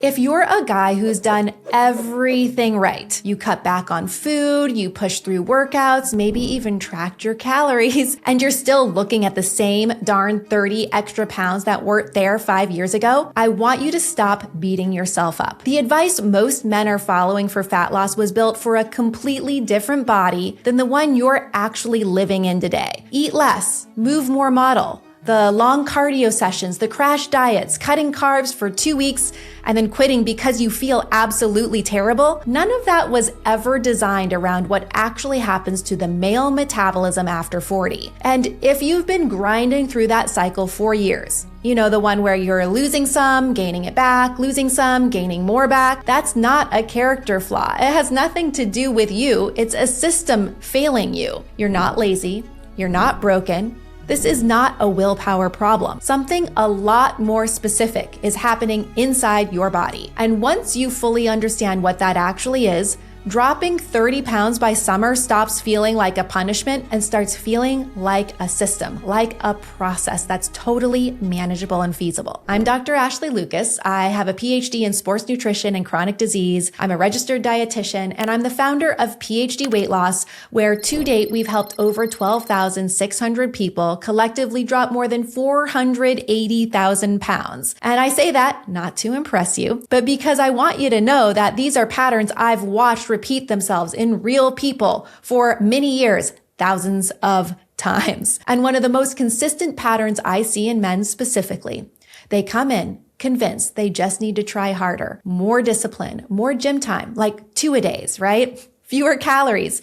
If you're a guy who's done everything right, you cut back on food, you push through workouts, maybe even tracked your calories, and you're still looking at the same darn 30 extra pounds that weren't there 5 years ago, I want you to stop beating yourself up. The advice most men are following for fat loss was built for a completely different body than the one you're actually living in today. Eat less, move more model. The long cardio sessions, the crash diets, cutting carbs for 2 weeks, and then quitting because you feel absolutely terrible, none of that was ever designed around what actually happens to the male metabolism after 40. And if you've been grinding through that cycle for years, you know, the one where you're losing some, gaining it back, losing some, gaining more back, that's not a character flaw. It has nothing to do with you. It's a system failing you. You're not lazy. You're not broken. This is not a willpower problem. Something a lot more specific is happening inside your body. And once you fully understand what that actually is, dropping 30 pounds by summer stops feeling like a punishment and starts feeling like a system, like a process that's totally manageable and feasible. I'm Dr. Ashley Lucas. I have a PhD in sports nutrition and chronic disease. I'm a registered dietitian, and I'm the founder of PhD Weight Loss, where to date we've helped over 12,600 people collectively drop more than 480,000 pounds. And I say that not to impress you, but because I want you to know that these are patterns I've watched repeat themselves in real people for many years, thousands of times. And one of the most consistent patterns I see in men specifically, they come in convinced they just need to try harder, more discipline, more gym time, like 2-a-days, right? Fewer calories,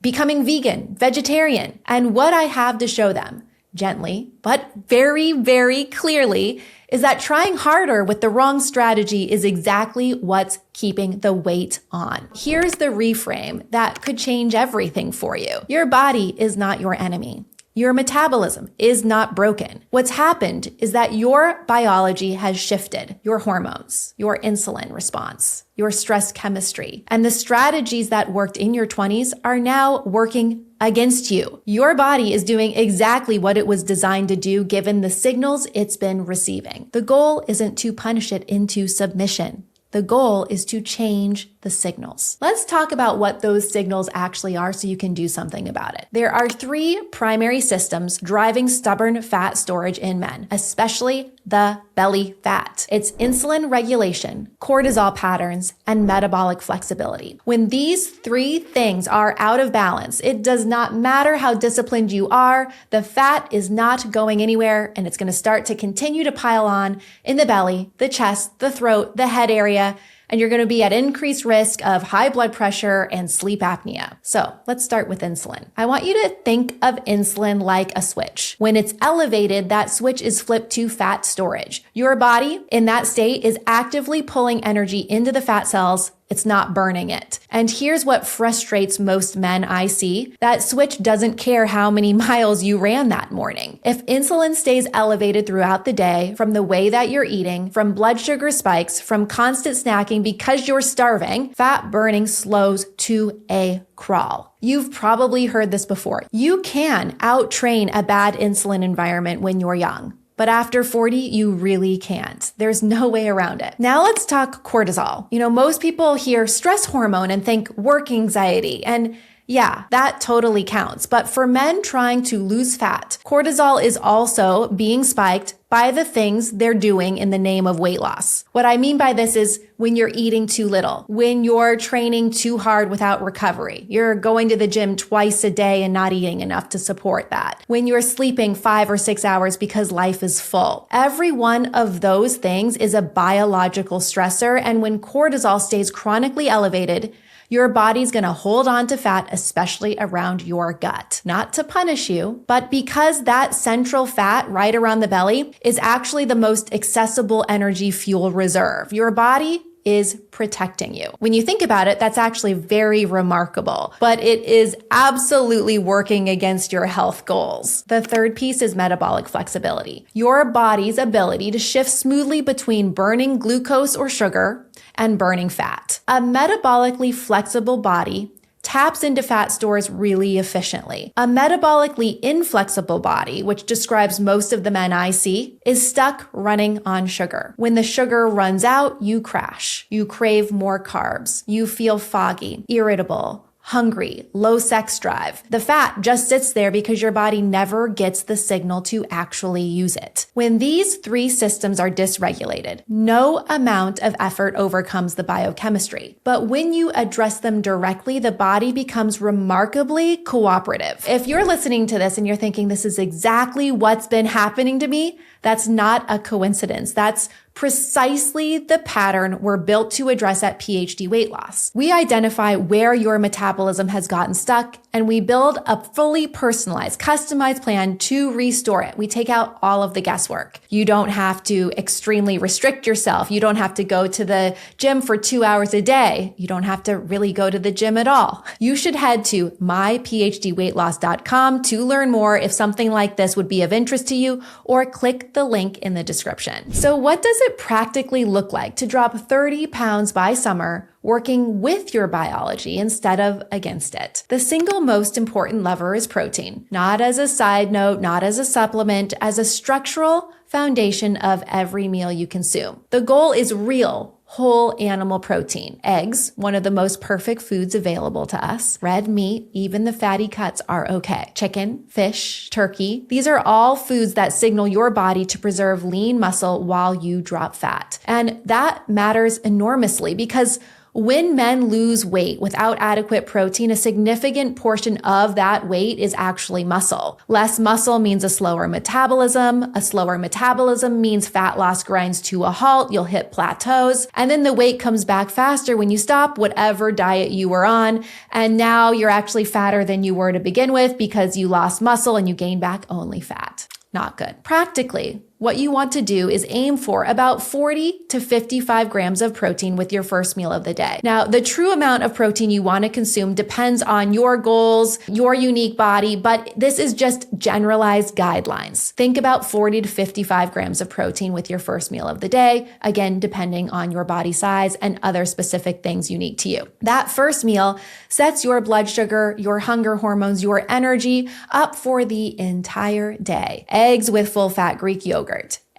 becoming vegan, vegetarian. And what I have to show them, gently, but very, very clearly, is that trying harder with the wrong strategy is exactly what's keeping the weight on. Here's the reframe that could change everything for you. Your body is not your enemy. Your metabolism is not broken. What's happened is that your biology has shifted, your hormones, your insulin response, your stress chemistry, and the strategies that worked in your 20s are now working against you. Your body is doing exactly what it was designed to do given the signals it's been receiving. The goal isn't to punish it into submission. The goal is to change the signals. Let's talk about what those signals actually are so you can do something about it. There are 3 primary systems driving stubborn fat storage in men, especially the belly fat. It's insulin regulation, cortisol patterns, and metabolic flexibility. When these 3 things are out of balance, it does not matter how disciplined you are, the fat is not going anywhere, and it's going to start to continue to pile on in the belly, the chest, the throat, the head area, and you're going to be at increased risk of high blood pressure and sleep apnea. So let's start with insulin. I want you to think of insulin like a switch. When it's elevated, that switch is flipped to fat storage. Your body in that state is actively pulling energy into the fat cells. It's not burning it. And here's what frustrates most men I see. That switch doesn't care how many miles you ran that morning. If insulin stays elevated throughout the day from the way that you're eating, from blood sugar spikes, from constant snacking because you're starving, fat burning slows to a crawl. You've probably heard this before. You can out-train a bad insulin environment when you're young. But after 40, you really can't. There's no way around it. Now let's talk cortisol. You know, most people hear stress hormone and think work anxiety. And yeah, that totally counts. But for men trying to lose fat, cortisol is also being spiked by the things they're doing in the name of weight loss. What I mean by this is when you're eating too little, when you're training too hard without recovery, you're going to the gym twice a day and not eating enough to support that, when you're sleeping 5 or 6 hours because life is full. Every one of those things is a biological stressor, and when cortisol stays chronically elevated, your body's gonna hold on to fat, especially around your gut. Not to punish you, but because that central fat right around the belly is actually the most accessible energy fuel reserve. Your body is protecting you. When you think about it, that's actually very remarkable, but it is absolutely working against your health goals. The third piece is metabolic flexibility. Your body's ability to shift smoothly between burning glucose or sugar and burning fat. A metabolically flexible body taps into fat stores really efficiently. A metabolically inflexible body, which describes most of the men I see, is stuck running on sugar. When the sugar runs out, you crash. You crave more carbs. You feel foggy, irritable, hungry, low sex drive. The fat just sits there because your body never gets the signal to actually use it. When these three systems are dysregulated, no amount of effort overcomes the biochemistry. But when you address them directly, the body becomes remarkably cooperative. If you're listening to this and you're thinking this is exactly what's been happening to me, that's not a coincidence. That's precisely the pattern we're built to address at PhD Weight Loss. We identify where your metabolism has gotten stuck, and we build a fully personalized, customized plan to restore it. We take out all of the guesswork. You don't have to extremely restrict yourself. You don't have to go to the gym for 2 hours a day. You don't have to really go to the gym at all. You should head to myphdweightloss.com to learn more if something like this would be of interest to you, or click the link in the description. So what does it practically look like to drop 30 pounds by summer working with your biology instead of against it? The single most important lever is protein, not as a side note, not as a supplement, as a structural foundation of every meal you consume. The goal is real, whole animal protein. Eggs, one of the most perfect foods available to us. Red meat, even the fatty cuts are okay. Chicken, fish, turkey, these are all foods that signal your body to preserve lean muscle while you drop fat. And that matters enormously because when men lose weight without adequate protein, a significant portion of that weight is actually muscle. Less muscle means a slower metabolism. A slower metabolism means fat loss grinds to a halt. You'll hit plateaus. And then the weight comes back faster when you stop whatever diet you were on. And now you're actually fatter than you were to begin with because you lost muscle and you gained back only fat. Not good. Practically, what you want to do is aim for about 40 to 55 grams of protein with your first meal of the day. Now, the true amount of protein you want to consume depends on your goals, your unique body, but this is just generalized guidelines. Think about 40 to 55 grams of protein with your first meal of the day, again, depending on your body size and other specific things unique to you. That first meal sets your blood sugar, your hunger hormones, your energy up for the entire day. Eggs with full-fat Greek yogurt.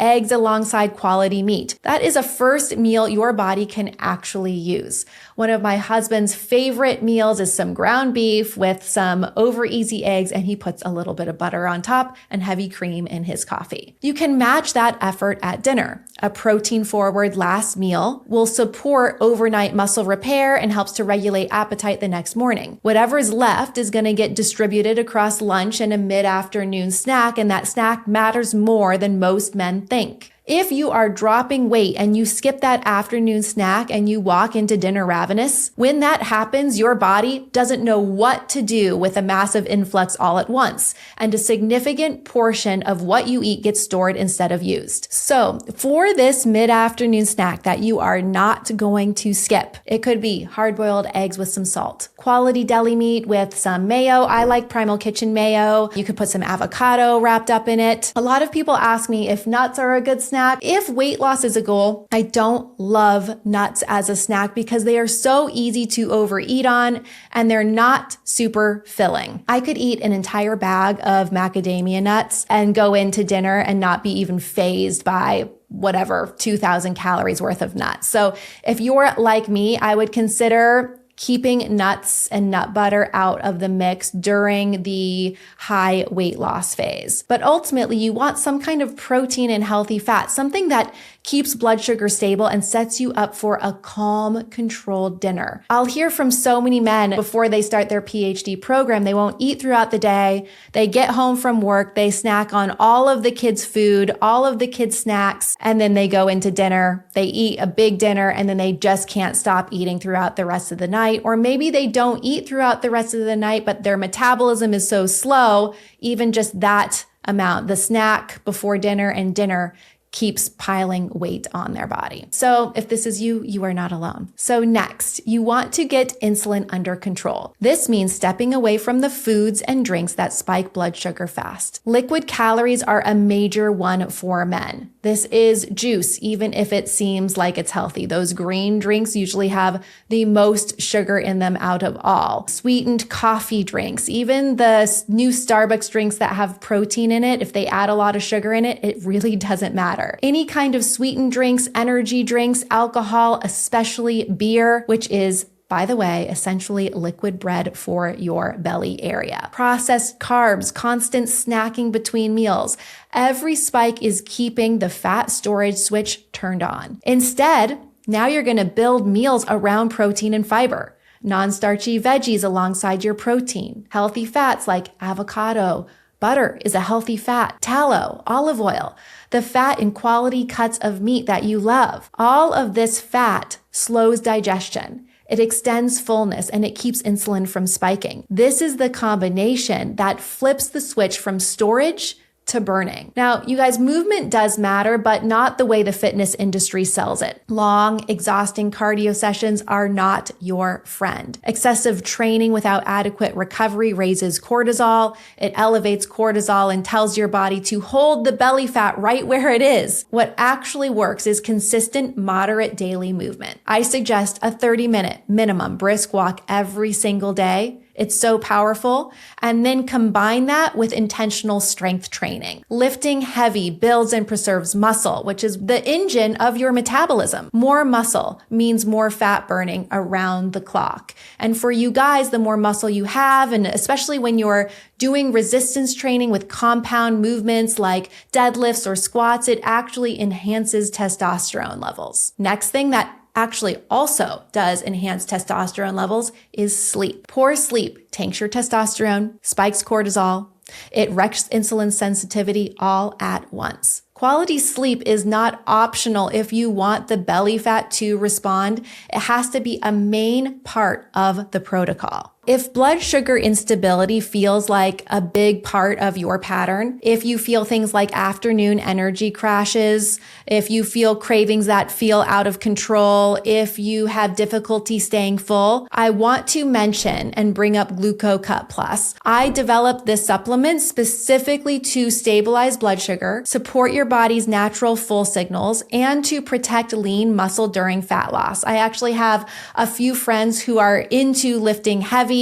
Eggs alongside quality meat. That is a first meal your body can actually use. One of my husband's favorite meals is some ground beef with some over easy eggs, and he puts a little bit of butter on top and heavy cream in his coffee. You can match that effort at dinner. A protein-forward last meal will support overnight muscle repair and helps to regulate appetite the next morning. Whatever's left is going to get distributed across lunch and a mid-afternoon snack, and that snack matters more than most men think. If you are dropping weight and you skip that afternoon snack and you walk into dinner ravenous, when that happens, your body doesn't know what to do with a massive influx all at once, and a significant portion of what you eat gets stored instead of used. So for this mid-afternoon snack that you are not going to skip, it could be hard-boiled eggs with some salt, quality deli meat with some mayo. I like Primal Kitchen mayo. You could put some avocado wrapped up in it. A lot of people ask me if nuts are a good snack. If weight loss is a goal, I don't love nuts as a snack because they are so easy to overeat on and they're not super filling. I could eat an entire bag of macadamia nuts and go into dinner and not be even fazed by whatever 2,000 calories worth of nuts. So if you're like me, I would consider keeping nuts and nut butter out of the mix during the high weight loss phase. But ultimately, you want some kind of protein and healthy fat, something that keeps blood sugar stable and sets you up for a calm, controlled dinner. I'll hear from so many men before they start their PhD program, they won't eat throughout the day. They get home from work, they snack on all of the kids' food, all of the kids' snacks, and then they go into dinner. They eat a big dinner and then they just can't stop eating throughout the rest of the night. Or maybe they don't eat throughout the rest of the night, but their metabolism is so slow, even just that amount, the snack before dinner and dinner, keeps piling weight on their body. So if this is you, you are not alone. So next, you want to get insulin under control. This means stepping away from the foods and drinks that spike blood sugar fast. Liquid calories are a major one for men. The This is juice, even if it seems like it's healthy. Those green drinks usually have the most sugar in them out of all. Sweetened coffee drinks, even the new Starbucks drinks that have protein in it, if they add a lot of sugar in it, it really doesn't matter. Any kind of sweetened drinks, energy drinks, alcohol, especially beer, which is, by the way, essentially liquid bread for your belly area. Processed carbs, constant snacking between meals. Every spike is keeping the fat storage switch turned on. Instead, now you're going to build meals around protein and fiber. Non-starchy veggies alongside your protein. Healthy fats like avocado. Butter is a healthy fat. Tallow, olive oil. The fat in quality cuts of meat that you love. All of this fat slows digestion. It extends fullness and it keeps insulin from spiking. This is the combination that flips the switch from storage to burning. Now, you guys, movement does matter, but not the way the fitness industry sells it. Long, exhausting cardio sessions are not your friend. Excessive training without adequate recovery raises cortisol. It elevates cortisol and tells your body to hold the belly fat right where it is. What actually works is consistent, moderate daily movement. I suggest a 30-minute minimum brisk walk every single day. It's so powerful. And then combine that with intentional strength training. Lifting heavy builds and preserves muscle, which is the engine of your metabolism. More muscle means more fat burning around the clock. And for you guys, the more muscle you have, and especially when you're doing resistance training with compound movements like deadlifts or squats, it actually enhances testosterone levels. Next thing that actually also does enhance testosterone levels is sleep. Poor sleep tanks your testosterone, spikes cortisol, it wrecks insulin sensitivity all at once. Quality sleep is not optional if you want the belly fat to respond. It has to be a main part of the protocol. If blood sugar instability feels like a big part of your pattern, if you feel things like afternoon energy crashes, if you feel cravings that feel out of control, if you have difficulty staying full, I want to mention and bring up GlucoCut Plus. I developed this supplement specifically to stabilize blood sugar, support your body's natural full signals, and to protect lean muscle during fat loss. I actually have a few friends who are into lifting heavy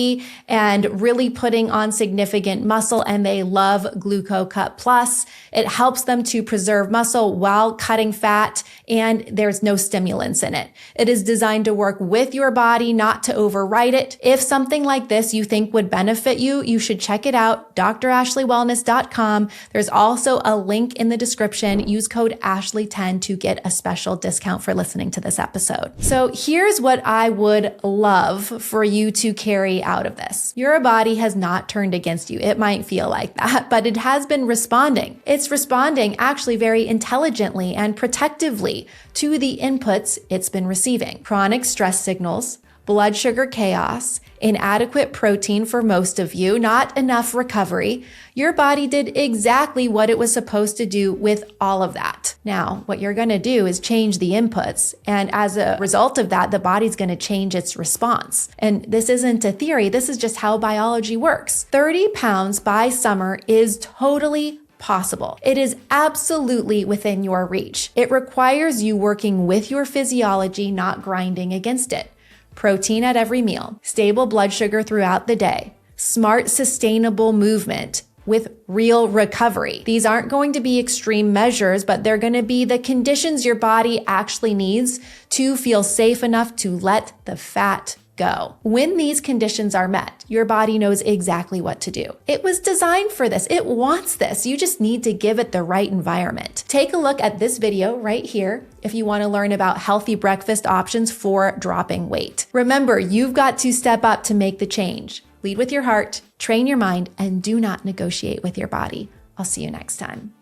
and really putting on significant muscle, and they love GlucoCut Plus. It helps them to preserve muscle while cutting fat, and there's no stimulants in it. It is designed to work with your body, not to override it. If something like this you think would benefit you, you should check it out, dr.ashleywellness.com. There's also a link in the description. Use code Ashley10 to get a special discount for listening to this episode. So here's what I would love for you to carry out of this. Your body has not turned against you. It might feel like that, but it has been responding. It's responding actually very intelligently and protectively to the inputs it's been receiving. Chronic stress signals, blood sugar chaos, inadequate protein for most of you, not enough recovery. Your body did exactly what it was supposed to do with all of that. Now, what you're going to do is change the inputs. And as a result of that, the body's going to change its response. And this isn't a theory. This is just how biology works. 30 pounds by summer is totally possible. It is absolutely within your reach. It requires you working with your physiology, not grinding against it. Protein at every meal, stable blood sugar throughout the day, smart, sustainable movement with real recovery. These aren't going to be extreme measures, but they're going to be the conditions your body actually needs to feel safe enough to let the fat go. When these conditions are met, your body knows exactly what to do. It was designed for this. It wants this. You just need to give it the right environment. Take a look at this video right here if you want to learn about healthy breakfast options for dropping weight. Remember, you've got to step up to make the change. Lead with your heart, train your mind, and do not negotiate with your body. I'll see you next time.